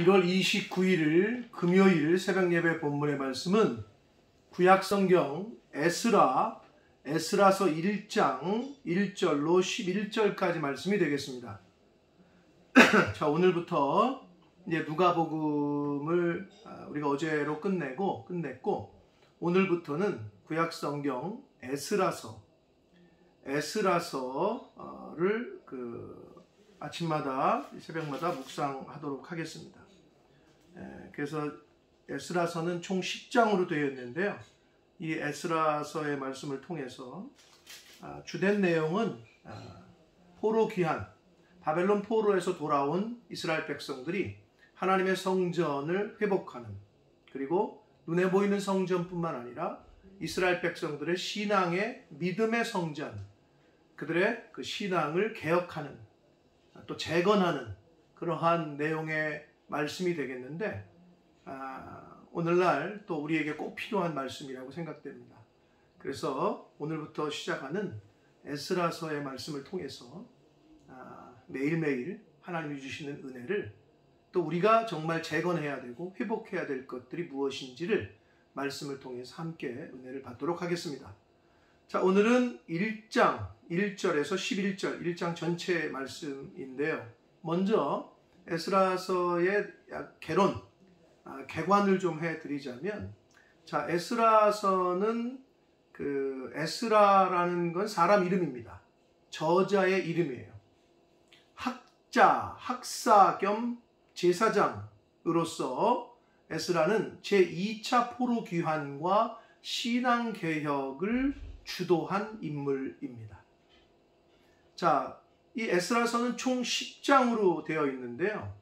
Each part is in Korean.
1월 29일 금요일 새벽예배 본문의 말씀은 구약성경 에스라서 1장 1절로 11절까지 말씀이 되겠습니다. 자, 오늘부터 이제 누가복음을 우리가 어제로 끝냈고 오늘부터는 구약성경 에스라서를 아침마다 새벽마다 묵상하도록 하겠습니다. 그래서 에스라서는 총 10장으로 되어 있는데요. 이 에스라서의 말씀을 통해서 주된 내용은 포로 귀환, 바벨론 포로에서 돌아온 이스라엘 백성들이 하나님의 성전을 회복하는, 그리고 눈에 보이는 성전뿐만 아니라 이스라엘 백성들의 신앙의 믿음의 성전, 그들의 그 신앙을 개혁하는, 또 재건하는 그러한 내용의 말씀이 되겠는데, 오늘날 또 우리에게 꼭 필요한 말씀이라고 생각됩니다. 그래서 오늘부터 시작하는 에스라서의 말씀을 통해서 매일매일 하나님이 주시는 은혜를, 또 우리가 정말 재건해야 되고 회복해야 될 것들이 무엇인지를 말씀을 통해서 함께 은혜를 받도록 하겠습니다. 자, 오늘은 1장 1절에서 11절 1장 전체 말씀인데요. 먼저 에스라서의 개관을 좀 해드리자면, 자, 에스라서는 에스라라는 건 사람 이름입니다. 저자의 이름이에요. 학사 겸 제사장으로서 에스라는 제2차 포로 귀환과 신앙 개혁을 주도한 인물입니다. 자, 이 에스라서는 총 10장으로 되어 있는데요.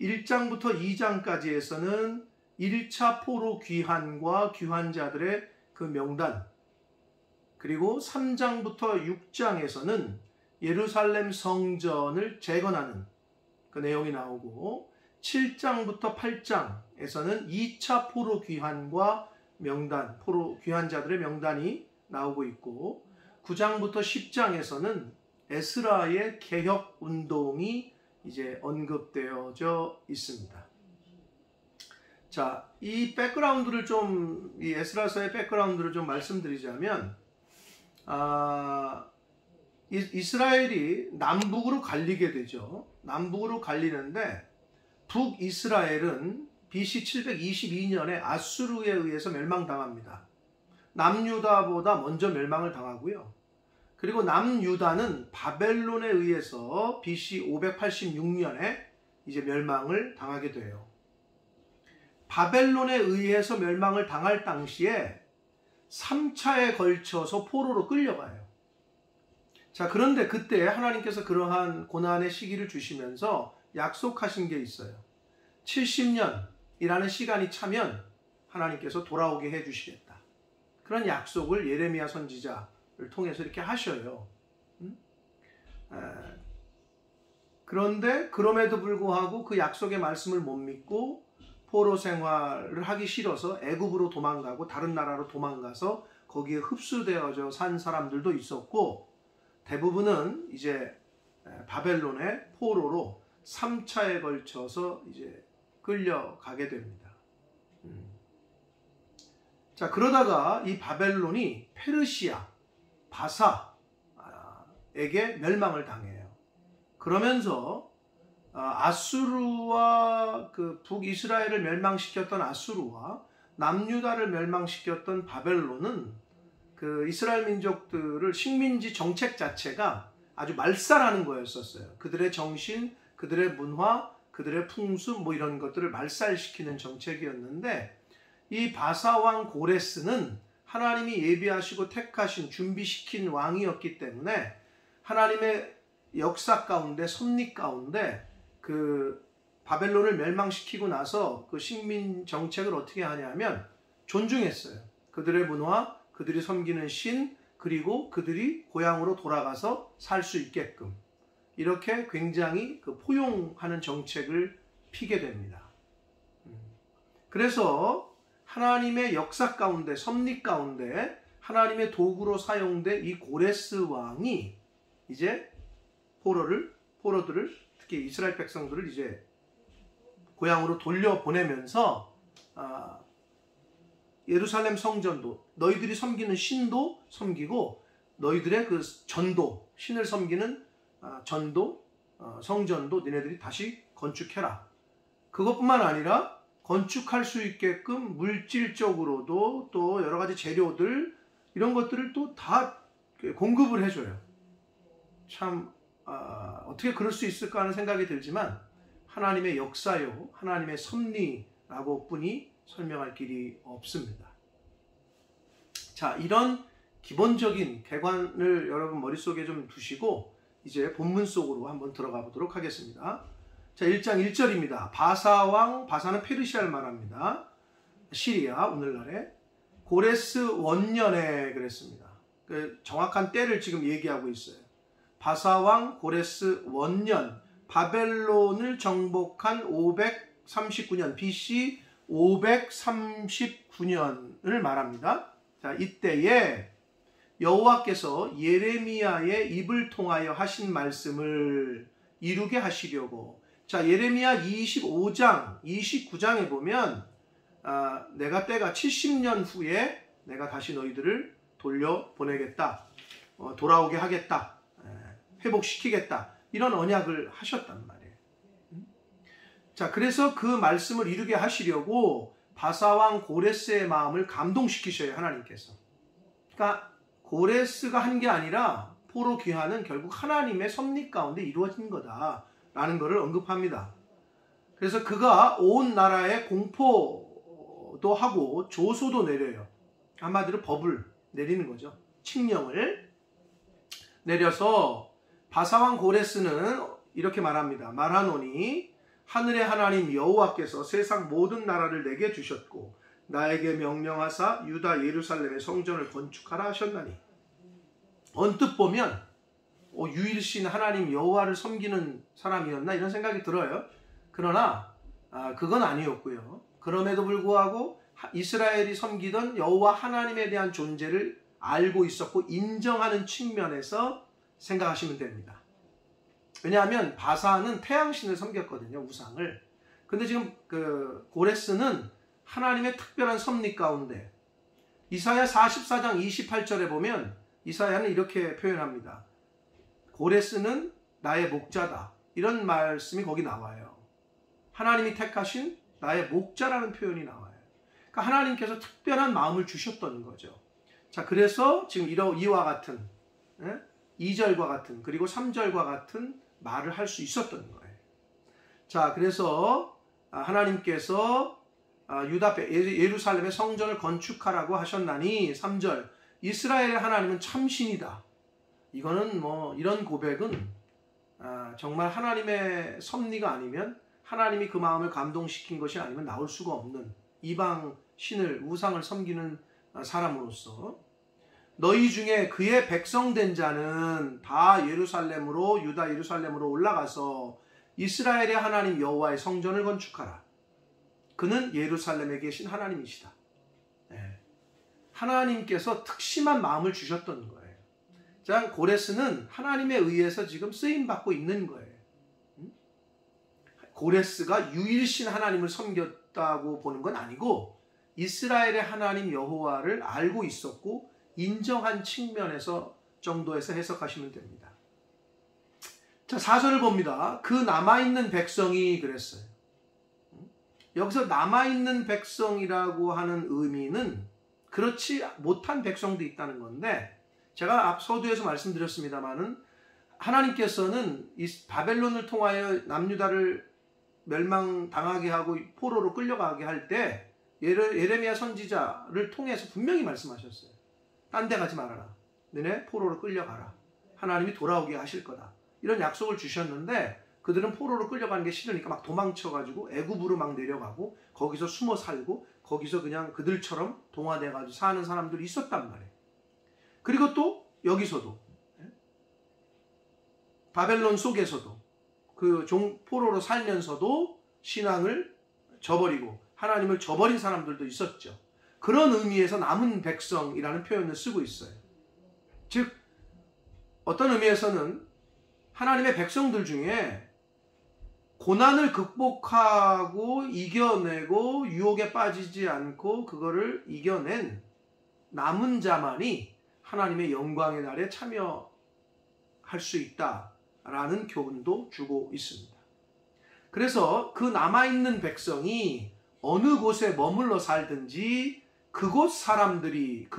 1장부터 2장까지에서는 1차 포로 귀환과 귀환자들의 그 명단, 그리고 3장부터 6장에서는 예루살렘 성전을 재건하는 그 내용이 나오고, 7장부터 8장에서는 2차 포로 귀환과 명단, 포로 귀환자들의 명단이 나오고 있고, 9장부터 10장에서는 에스라의 개혁 운동이 이제 언급되어져 있습니다. 자, 이 백그라운드를 이 에스라서의 백그라운드를 좀 말씀드리자면, 이스라엘이 남북으로 갈리게 되죠. 남북으로 갈리는데, 북이스라엘은 BC 722년에 아수르에 의해서 멸망당합니다. 남유다보다 먼저 멸망을 당하고요. 그리고 남유다는 바벨론에 의해서 BC 586년에 이제 멸망을 당하게 돼요. 바벨론에 의해서 멸망을 당할 당시에 3차에 걸쳐서 포로로 끌려가요. 자, 그런데 그때 하나님께서 그러한 고난의 시기를 주시면서 약속하신 게 있어요. 70년이라는 시간이 차면 하나님께서 돌아오게 해주시겠다. 그런 약속을 예레미야 선지자를 통해서 이렇게 하셔요. 그런데 그럼에도 불구하고 그 약속의 말씀을 못 믿고 포로 생활을 하기 싫어서 애굽으로 도망가고 다른 나라로 도망가서 거기에 흡수되어져 산 사람들도 있었고, 대부분은 이제 바벨론의 포로로 3차에 걸쳐서 이제 끌려가게 됩니다. 자, 그러다가 이 바벨론이 페르시아, 바사에게 멸망을 당해요. 그러면서 아수르와 그 북이스라엘을 멸망시켰던 아수르와 남유다를 멸망시켰던 바벨론은 그 이스라엘 민족들을, 식민지 정책 자체가 아주 말살하는 거였었어요. 그들의 정신, 그들의 문화, 그들의 풍습 이런 것들을 말살시키는 정책이었는데, 이 바사왕 고레스는 하나님이 예비하시고 택하신, 준비시킨 왕이었기 때문에 하나님의 역사 가운데, 섭리 가운데 그 바벨론을 멸망시키고 나서 그 식민 정책을 어떻게 하냐면 존중했어요. 그들의 문화, 그들이 섬기는 신, 그리고 그들이 고향으로 돌아가서 살 수 있게끔 이렇게 굉장히 포용하는 정책을 피게 됩니다. 그래서 하나님의 역사 가운데, 섭리 가운데 하나님의 도구로 사용된 이 고레스 왕이 이제 포로들을, 특히 이스라엘 백성들을 이제 고향으로 돌려보내면서 예루살렘 성전도 너희들이 섬기는 신도 섬기고 너희들의 그 전도, 신을 섬기는 전도, 성전도 니네들이 다시 건축해라. 그것뿐만 아니라 건축할 수 있게끔 물질적으로도 또 여러 가지 재료들 이런 것들을 또 다 공급을 해줘요. 참 어떻게 그럴 수 있을까 하는 생각이 들지만 하나님의 역사요, 하나님의 섭리라고 뿐이 설명할 길이 없습니다. 자, 이런 기본적인 개관을 여러분 머릿속에 좀 두시고 이제 본문 속으로 한번 들어가 보도록 하겠습니다. 자, 1장 1절입니다. 바사왕, 바사는 페르시아를 말합니다. 시리아, 오늘날에 고레스 원년에 그랬습니다. 그 정확한 때를 지금 얘기하고 있어요. 바사왕 고레스 원년, 바벨론을 정복한 539년, BC 539년을 말합니다. 자, 이때에 여호와께서 예레미야의 입을 통하여 하신 말씀을 이루게 하시려고. 자, 예레미야 25장, 29장에 보면 내가 때가 70년 후에 내가 다시 너희들을 돌려보내겠다. 돌아오게 하겠다. 회복시키겠다. 이런 언약을 하셨단 말이에요. 자, 그래서 그 말씀을 이루게 하시려고 바사왕 고레스의 마음을 감동시키셔요, 하나님께서. 그러니까 고레스가 한 게 아니라 포로 귀환은 결국 하나님의 섭리 가운데 이루어진 거다라는 것을 언급합니다. 그래서 그가 온 나라에 공포도 하고 조소도 내려요. 한마디로 법을 내리는 거죠. 칙령을 내려서 바사왕 고레스는 이렇게 말합니다. 말하노니 하늘의 하나님 여호와께서 세상 모든 나라를 내게 주셨고 나에게 명령하사 유다 예루살렘의 성전을 건축하라 하셨나니. 언뜻 보면 유일신 하나님 여호와를 섬기는 사람이었나 이런 생각이 들어요. 그러나 그건 아니었고요. 그럼에도 불구하고 이스라엘이 섬기던 여호와 하나님에 대한 존재를 알고 있었고 인정하는 측면에서 생각하시면 됩니다. 왜냐하면 바사는 태양신을 섬겼거든요, 우상을. 근데 지금 그 고레스는 하나님의 특별한 섭리 가운데 이사야 44장 28절에 보면 이사야는 이렇게 표현합니다. 고레스는 나의 목자다. 이런 말씀이 거기 나와요. 하나님이 택하신 나의 목자라는 표현이 나와요. 그러니까 하나님께서 특별한 마음을 주셨던 거죠. 자, 그래서 지금 이와 같은 2절과 같은 그리고 3절과 같은 말을 할 수 있었던 거예요. 자, 그래서 하나님께서 유다 예루살렘의 성전을 건축하라고 하셨나니 3절 이스라엘의 하나님은 참신이다. 이거는 이런 고백은 정말 하나님의 섭리가 아니면 하나님이 그 마음을 감동시킨 것이 아니면 나올 수가 없는 이방 신을 우상을 섬기는 사람으로서 너희 중에 그의 백성된 자는 다 예루살렘으로 유다 예루살렘으로 올라가서 이스라엘의 하나님 여호와의 성전을 건축하라. 그는 예루살렘에 계신 하나님이시다. 하나님께서 특심한 마음을 주셨던 거예요. 자, 고레스는 하나님에 의해서 지금 쓰임받고 있는 거예요. 고레스가 유일신 하나님을 섬겼다고 보는 건 아니고 이스라엘의 하나님 여호와를 알고 있었고 인정한 측면에서 정도에서 해석하시면 됩니다. 자, 4절을 봅니다. 그 남아있는 백성이 그랬어요. 여기서 남아있는 백성이라고 하는 의미는 그렇지 못한 백성도 있다는 건데 제가 앞 서두에서 말씀드렸습니다마는 하나님께서는 이 바벨론을 통하여 남유다를 멸망당하게 하고 포로로 끌려가게 할 때 예레미야 선지자를 통해서 분명히 말씀하셨어요. 딴 데 가지 말아라. 너네 포로로 끌려가라. 하나님이 돌아오게 하실 거다. 이런 약속을 주셨는데 그들은 포로로 끌려가는 게 싫으니까 막 도망쳐가지고 애굽으로 막 내려가고 거기서 숨어 살고 거기서 그냥 그들처럼 동화돼가지고 사는 사람들이 있었단 말이에요. 그리고 또 여기서도 바벨론 속에서도 그 포로로 살면서도 신앙을 저버리고 하나님을 저버린 사람들도 있었죠. 그런 의미에서 남은 백성이라는 표현을 쓰고 있어요. 즉 어떤 의미에서는 하나님의 백성들 중에 고난을 극복하고 이겨내고 유혹에 빠지지 않고 그거를 이겨낸 남은 자만이 하나님의 영광의 날에 참여할 수 있다라는 교훈도 주고 있습니다. 그래서 그 남아있는 백성이 어느 곳에 머물러 살든지 그곳 사람들은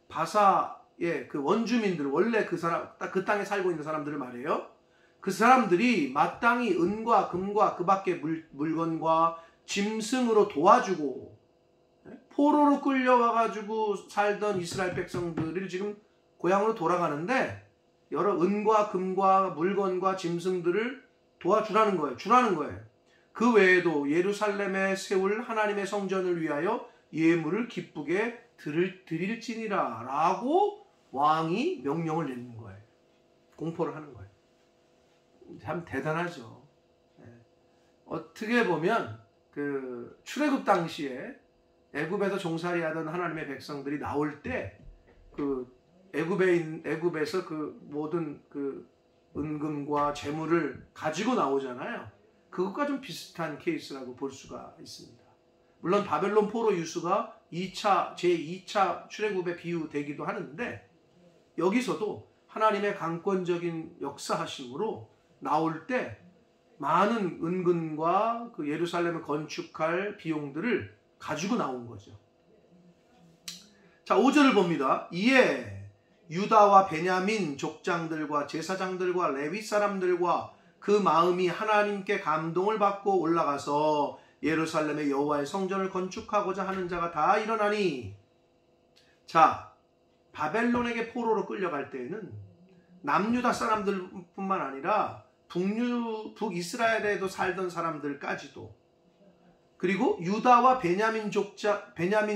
바사의 그 원주민들, 원래 그 땅에 살고 있는 사람들을 말해요. 그 사람들이 마땅히 은과 금과 그 밖의 물건과 짐승으로 도와주고, 포로로 끌려와가지고 살던 이스라엘 백성들이 지금 고향으로 돌아가는데 여러 은과 금과 물건과 짐승들을 도와주라는 거예요. 주라는 거예요. 그 외에도 예루살렘에 세울 하나님의 성전을 위하여 예물을 기쁘게 드릴지니라 라고 왕이 명령을 내는 거예요. 공포를 하는 거예요. 참 대단하죠. 어떻게 보면 그 출애굽 당시에 애굽에서 종살이하던 하나님의 백성들이 나올 때 그 애굽에서 그 모든 그 은금과 재물을 가지고 나오잖아요. 그것과 좀 비슷한 케이스라고 볼 수가 있습니다. 물론 바벨론 포로 유수가 제2차 출애굽에 비유되기도 하는데, 여기서도 하나님의 강권적인 역사하심으로 나올 때 많은 은근과 그 예루살렘을 건축할 비용들을 가지고 나온 거죠. 자, 5절을 봅니다. 이에 유다와 베냐민 족장들과 제사장들과 레위 사람들과 그 마음이 하나님께 감동을 받고 올라가서 예루살렘의 여호와의 성전을 건축하고자 하는 자가 다 일어나니. 자, 바벨론에게 포로로 끌려갈 때에는 남유다 사람들뿐만 아니라 북이스라엘에도 살던 사람들까지도, 그리고 유다와 베냐민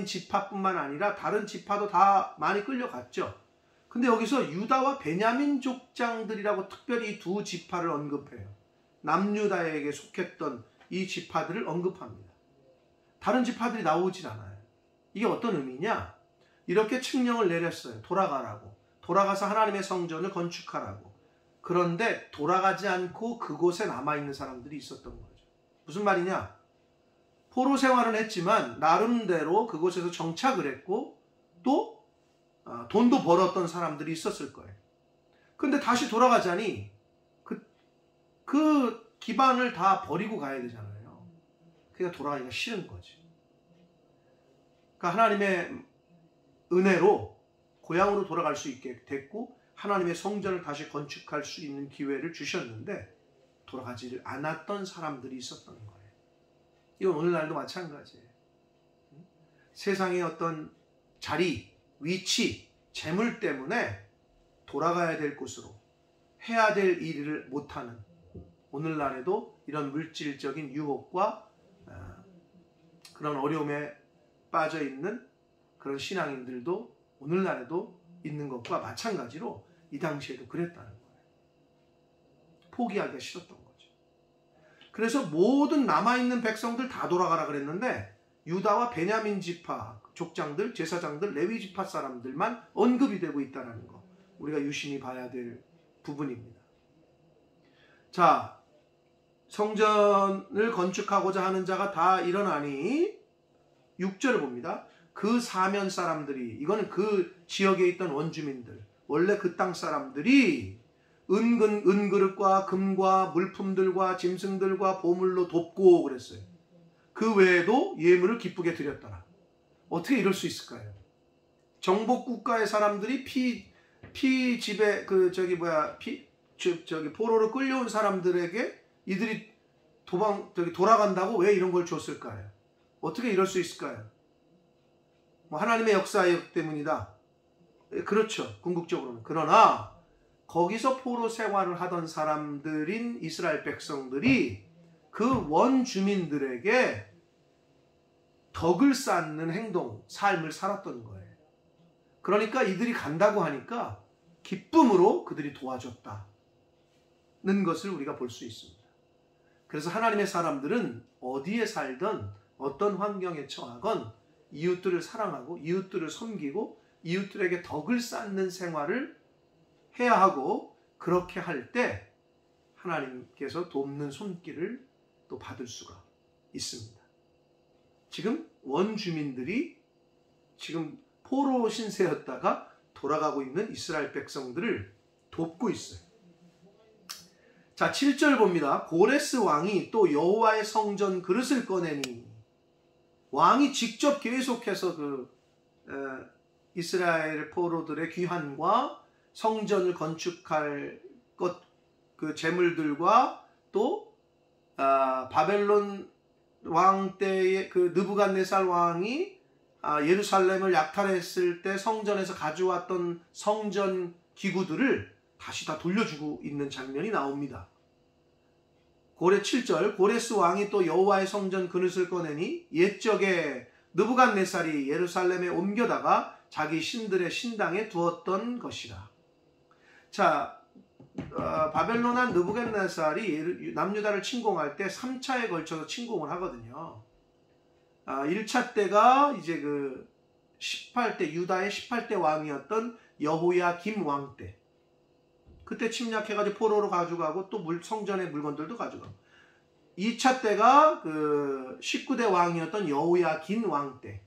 지파뿐만 아니라 다른 지파도 다 많이 끌려갔죠. 근데 여기서 유다와 베냐민 족장들이라고 특별히 두 지파를 언급해요. 남유다에게 속했던 이 지파들을 언급합니다. 다른 지파들이 나오진 않아요. 이게 어떤 의미냐? 이렇게 칙령을 내렸어요. 돌아가라고. 돌아가서 하나님의 성전을 건축하라고. 그런데 돌아가지 않고 그곳에 남아있는 사람들이 있었던 거죠. 무슨 말이냐? 포로 생활은 했지만 나름대로 그곳에서 정착을 했고 또 돈도 벌었던 사람들이 있었을 거예요. 근데 다시 돌아가자니 그 기반을 다 버리고 가야 되잖아요. 그러니까 돌아가기가 싫은 거지. 그러니까 하나님의 은혜로 고향으로 돌아갈 수 있게 됐고 하나님의 성전을 다시 건축할 수 있는 기회를 주셨는데 돌아가지를 않았던 사람들이 있었던 거예요. 이건 오늘날도 마찬가지예요. 세상의 어떤 자리, 위치, 재물 때문에 돌아가야 될 곳으로 해야 될 일을 못하는, 오늘날에도 이런 물질적인 유혹과 그런 어려움에 빠져 있는 그런 신앙인들도 오늘날에도 있는 것과 마찬가지로 이 당시에도 그랬다는 거예요. 포기하기가 싫었던 거죠. 그래서 모든 남아있는 백성들 다 돌아가라 그랬는데 유다와 베냐민 지파 족장들, 제사장들, 레위 지파 사람들만 언급이 되고 있다는 거, 우리가 유심히 봐야 될 부분입니다. 자, 성전을 건축하고자 하는 자가 다 일어나니 6절을 봅니다. 그 사면 사람들이, 이거는 그 지역에 있던 원주민들, 원래 그 땅 사람들이 은그릇과 금과 물품들과 짐승들과 보물로 돕고 그랬어요. 그 외에도 예물을 기쁘게 드렸더라. 어떻게 이럴 수 있을까요? 정복 국가의 사람들이 포로로 끌려온 사람들에게 이들이 돌아간다고 왜 이런 걸 줬을까요? 어떻게 이럴 수 있을까요? 하나님의 역사이기 때문이다. 그렇죠. 궁극적으로는. 그러나 거기서 포로 생활을 하던 사람들인 이스라엘 백성들이 그 원주민들에게 덕을 쌓는 행동, 삶을 살았던 거예요. 그러니까 이들이 간다고 하니까 기쁨으로 그들이 도와줬다는 것을 우리가 볼 수 있습니다. 그래서 하나님의 사람들은 어디에 살든 어떤 환경에 처하건 이웃들을 사랑하고 이웃들을 섬기고 이웃들에게 덕을 쌓는 생활을 해야 하고, 그렇게 할 때 하나님께서 돕는 손길을 또 받을 수가 있습니다. 지금 원주민들이 지금 포로 신세였다가 돌아가고 있는 이스라엘 백성들을 돕고 있어요. 자, 7절 봅니다. 고레스 왕이 또 여호와의 성전 그릇을 꺼내니, 왕이 직접 계속해서 이스라엘 포로들의 귀환과 성전을 건축할 그 재물들과 또 바벨론 왕 때의 그 느부갓네살 왕이 예루살렘을 약탈했을 때 성전에서 가져왔던 성전 기구들을 다시 다 돌려주고 있는 장면이 나옵니다. 고레 7절, 고레스 왕이 또 여호와의 성전 그릇을 꺼내니 옛적에 느부갓네살이 예루살렘에 옮겨다가 자기 신들의 신당에 두었던 것이라. 자, 바벨론한 느부갓네살이 남유다를 침공할 때 3차에 걸쳐서 침공을 하거든요. 1차 때가 이제 그 18대 유다의 18대 왕이었던 여호야김 왕 때, 그때 침략해가지고 포로로 가져가고 또 성전의 물건들도 가져가고, 2차 때가 그 19대 왕이었던 여호야긴 왕 때,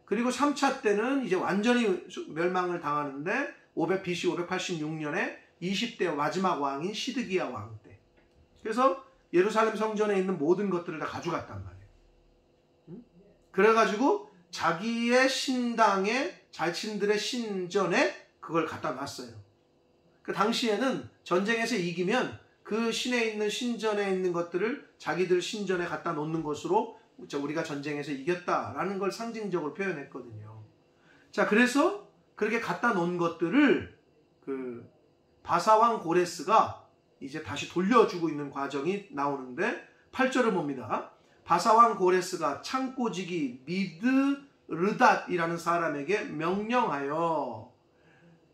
그리고 3차 때는 이제 완전히 멸망을 당하는데 BC 586년에 20대 마지막 왕인 시드기야 왕 때. 그래서 예루살렘 성전에 있는 모든 것들을 다 가져갔단 말이에요. 그래가지고 자기의 신당에, 자신들의 신전에 그걸 갖다 놨어요. 그 당시에는 전쟁에서 이기면 그 신에 있는 신전에 있는 것들을 자기들 신전에 갖다 놓는 것으로 우리가 전쟁에서 이겼다라는 걸 상징적으로 표현했거든요. 자, 그래서 그렇게 갖다 놓은 것들을 그 바사왕 고레스가 이제 다시 돌려주고 있는 과정이 나오는데, 8절을 봅니다. 바사왕 고레스가 창고지기 미드르닷이라는 사람에게 명령하여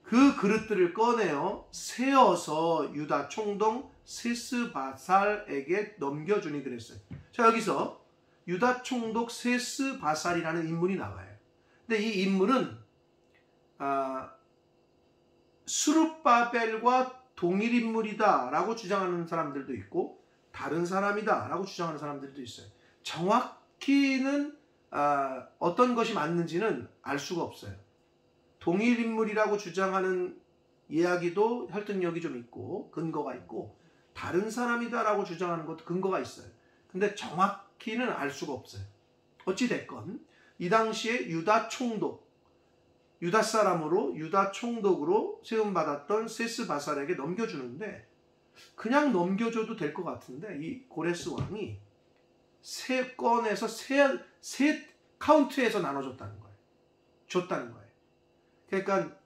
그 그릇들을 꺼내어 세어서 유다 총독 세스바살에게 넘겨주니 그랬어요. 자, 여기서 유다 총독 세스바살이라는 인물이 나와요. 근데 이 인물은 수룹바벨과 동일 인물이다 라고 주장하는 사람들도 있고, 다른 사람이다 라고 주장하는 사람들도 있어요. 정확히는 어떤 것이 맞는지는 알 수가 없어요. 동일 인물이라고 주장하는 이야기도 설득력이 좀 있고 근거가 있고, 다른 사람이다 라고 주장하는 것도 근거가 있어요. 근데 정확히는 알 수가 없어요. 어찌됐건 이 당시에 유다 총독, 유다 사람으로 유다 총독으로 세움받았던 세스바살에게 넘겨주는데, 그냥 넘겨줘도 될 것 같은데 이 고레스 왕이 세 건에서 세 카운트에서 나눠줬다는 거예요. 줬다는 거예요. 그러니까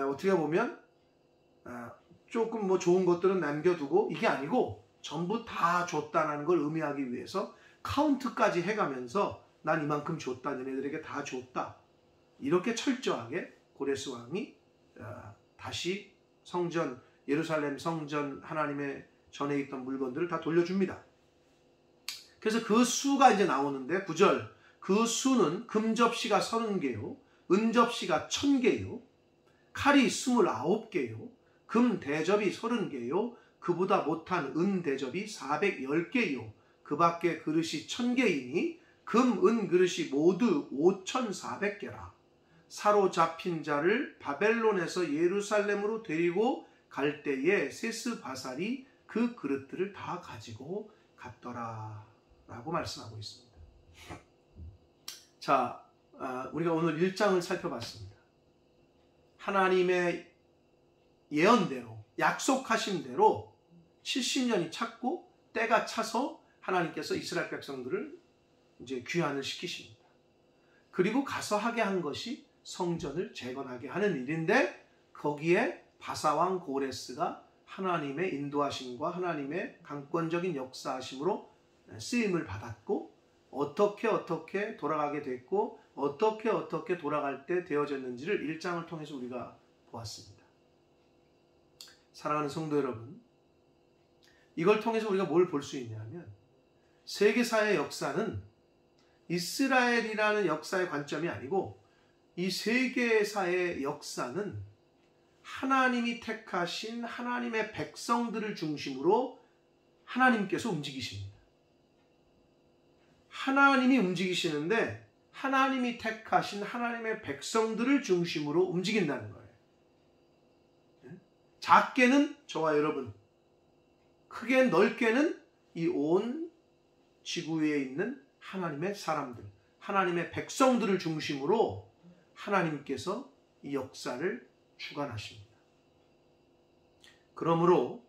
어떻게 보면 조금 뭐 좋은 것들은 남겨두고, 이게 아니고 전부 다 줬다는 걸 의미하기 위해서 카운트까지 해가면서 난 이만큼 줬다, 너네들에게 다 줬다, 이렇게 철저하게 고레스 왕이 다시 성전, 예루살렘 성전 하나님의 전에 있던 물건들을 다 돌려줍니다. 그래서 그 수가 이제 나오는데, 9절, 그 수는 금접시가 30개요 은접시가 1000개요 칼이 29개요 금 대접이 30개요 그보다 못한 은 대접이 410개요 그 밖에 그릇이 1000개이니 금, 은 그릇이 모두 5400개라. 사로잡힌 자를 바벨론에서 예루살렘으로 데리고 갈 때에 세스바살이 그 그릇들을 다 가지고 갔더라 라고 말씀하고 있습니다. 자, 우리가 오늘 1장을 살펴봤습니다. 하나님의 예언대로, 약속하신 대로 70년이 찼고 때가 차서 하나님께서 이스라엘 백성들을 이제 귀환을 시키십니다. 그리고 가서 하게 한 것이 성전을 재건하게 하는 일인데, 거기에 바사왕 고레스가 하나님의 인도하심과 하나님의 강권적인 역사하심으로 쓰임을 받았고, 어떻게 돌아가게 됐고, 어떻게 돌아갈 때 되어졌는지를 1장을 통해서 우리가 보았습니다. 사랑하는 성도 여러분, 이걸 통해서 우리가 뭘 볼 수 있냐면, 세계사의 역사는 이스라엘이라는 역사의 관점이 아니고 이 세계사의 역사는 하나님이 택하신 하나님의 백성들을 중심으로 하나님께서 움직이십니다. 하나님이 움직이시는데 하나님이 택하신 하나님의 백성들을 중심으로 움직인다는 거예요. 작게는 저와 여러분, 크게 넓게는 이 온 지구 위에 있는 하나님의 사람들, 하나님의 백성들을 중심으로 하나님께서 이 역사를 주관하십니다. 그러므로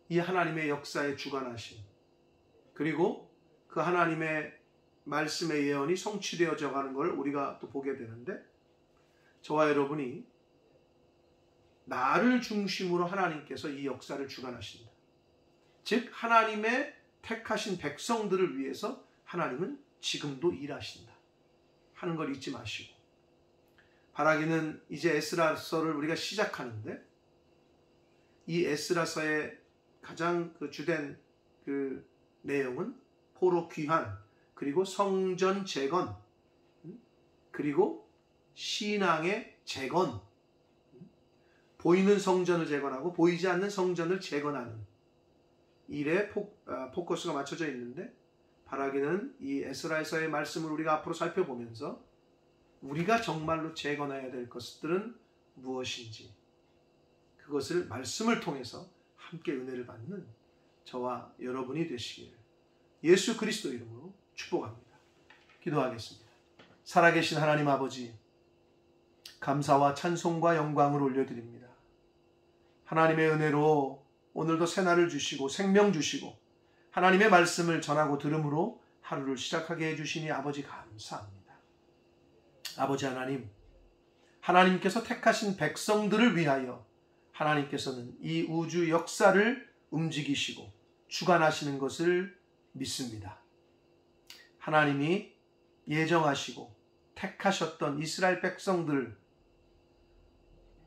이 하나님의 역사에 주관하심, 그리고 그 하나님의 말씀의 예언이 성취되어져 가는 걸 우리가 또 보게 되는데, 저와 여러분이 나를 중심으로 하나님께서 이 역사를 주관하신다. 즉 하나님의 택하신 백성들을 위해서 하나님은 지금도 일하신다 하는 걸 잊지 마시고, 바라기는 이제 에스라서를 우리가 시작하는데, 이 에스라서의 가장 주된 내용은 포로 귀환, 그리고 성전 재건, 그리고 신앙의 재건, 보이는 성전을 재건하고 보이지 않는 성전을 재건하는 일에 포커스가 맞춰져 있는데, 바라기는 이 에스라에서의 말씀을 우리가 앞으로 살펴보면서 우리가 정말로 재건해야 될 것들은 무엇인지, 그것을 말씀을 통해서 함께 은혜를 받는 저와 여러분이 되시기를 예수 그리스도 이름으로 축복합니다. 기도하겠습니다. 살아계신 하나님 아버지, 감사와 찬송과 영광을 올려드립니다. 하나님의 은혜로 오늘도 새날을 주시고 생명 주시고 하나님의 말씀을 전하고 들음으로 하루를 시작하게 해주시니 아버지 감사합니다. 아버지 하나님, 하나님께서 택하신 백성들을 위하여 하나님께서는 이 우주 역사를 움직이시고 주관하시는 것을 믿습니다. 하나님이 예정하시고 택하셨던 이스라엘 백성들,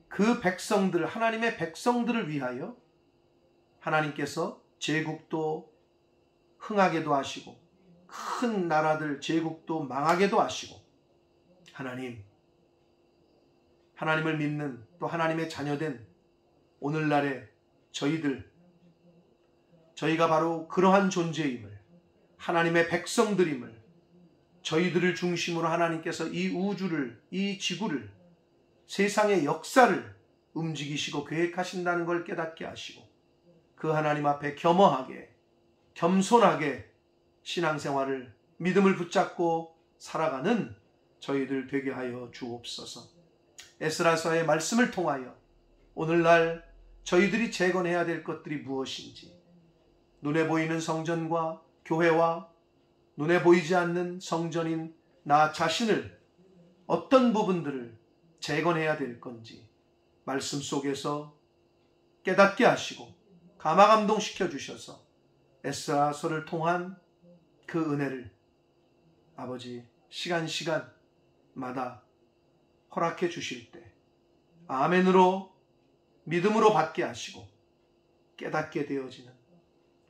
그 백성들, 하나님의 백성들을 위하여 하나님께서 제국도 흥하게도 하시고 큰 나라들 제국도 망하게도 하시고, 하나님을 믿는 또 하나님의 자녀된 오늘날의 저희가 바로 그러한 존재임을, 하나님의 백성들임을, 저희들을 중심으로 하나님께서 이 우주를, 이 지구를, 세상의 역사를 움직이시고 계획하신다는 걸 깨닫게 하시고, 그 하나님 앞에 겸허하게, 겸손하게 신앙생활을, 믿음을 붙잡고 살아가는 저희들 되게 하여 주옵소서. 에스라서의 말씀을 통하여 오늘날 저희들이 재건해야 될 것들이 무엇인지, 눈에 보이는 성전과 교회와 눈에 보이지 않는 성전인 나 자신을, 어떤 부분들을 재건해야 될 건지 말씀 속에서 깨닫게 하시고 감화감동시켜 주셔서 에스라서를 통한 그 은혜를 아버지 시간마다 허락해 주실 때 아멘으로, 믿음으로 받게 하시고 깨닫게 되어지는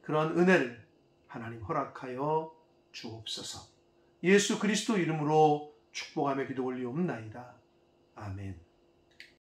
그런 은혜를 하나님 허락하여 주옵소서. 예수 그리스도 이름으로 축복하며 기도 올리옵나이다. 아멘.